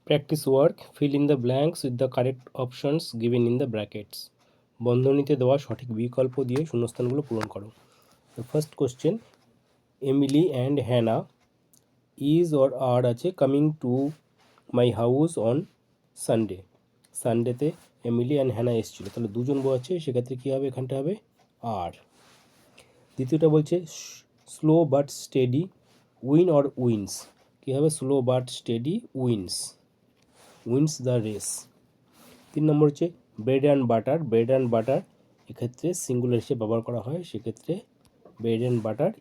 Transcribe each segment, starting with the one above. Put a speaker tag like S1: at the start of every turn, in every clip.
S1: Practice work, fill in the blanks with the correct options given in the brackets. বন্ধনীতে দেওয়া সঠিক বিকল্প দিয়ে শূন্যস্থানগুলো পূরণ করো। The first question, Emily and Hannah is or are আছে coming to my house on Sunday. সানডেতে এমিলি অ্যান্ড হ্যানা এসেছিলো, তাহলে দুজন বোঝাচ্ছে, সেক্ষেত্রে কী হবে, এখানটা হবে আর। দ্বিতীয়টা বলছে slow but steady win or wins, কী হবে, slow but steady wins, wins the race. 3 number হচ্ছে bread and butter, bread and butter এক্ষেত্রে সিঙ্গুলার হিসেবে ব্যবহার করা হয়, সেক্ষেত্রে bread and butter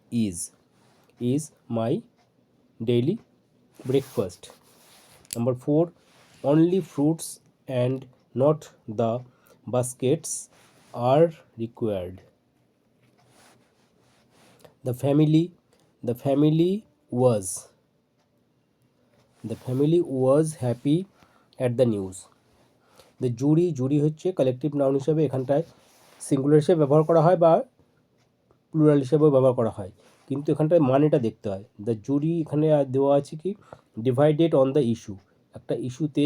S1: is my daily breakfast. Number 4, only fruits and not the baskets are required. The family was happy at the news. The jury হচ্ছে collective noun হিসেবে এখানটায় singular হিসেবে ব্যবহার করা হয় বা প্লুরাল হিসেবেও ব্যবহার করা হয়, কিন্তু এখানটায় মানেটা দেখতে হয়। দ্য জুরি এখানে দেওয়া আছে কি ডিভাইডেড অন দ্য ইস্যু, একটা ইস্যুতে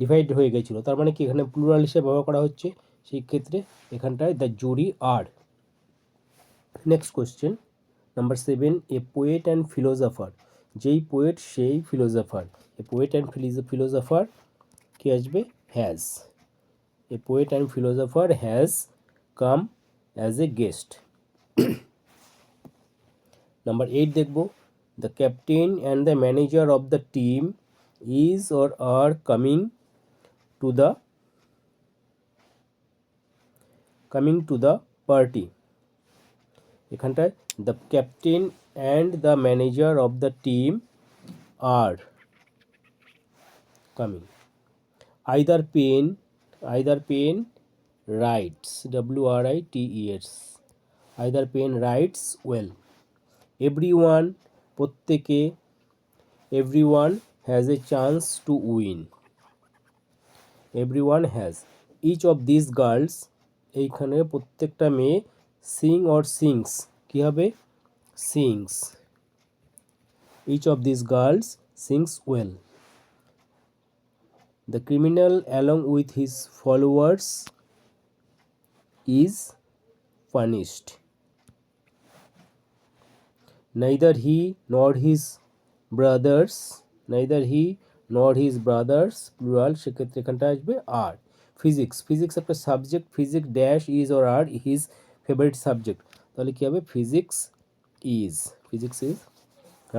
S1: ডিভাইড হয়ে গেছিলো, তার মানে কি এখানে প্লুরাল হিসেবে ব্যবহার করা হচ্ছে, সেই ক্ষেত্রে এখানটায় the jury are. Next question number 7, a poet and philosopher, যেই পোয়েট সেই philosopher, a poet and philosopher কি আসবে, has, a poet and philosopher has come as a guest. Number 8 দেখব, the captain and the manager of the team is or are coming to the party. এখানটায় the captain and the manager of the team are coming. Either pen writes, WRITES, either pen rights well. Everyone প্রত্যেকে, everyone has a chance to win, everyone has. Each of this girls, এইখানে প্রত্যেকটা মেয়ে, sing or sings, কী হবে, sings, each of this girls sings well. The criminal along with his followers is punished. neither he nor his brothers plural, সেক্ষেত্রে এখানটা আসবে আর। Physics একটা subject, physics dash is or are his favourite subject, তাহলে কী হবে, physics is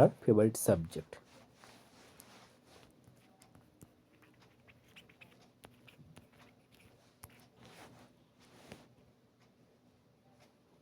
S1: are favourite subject.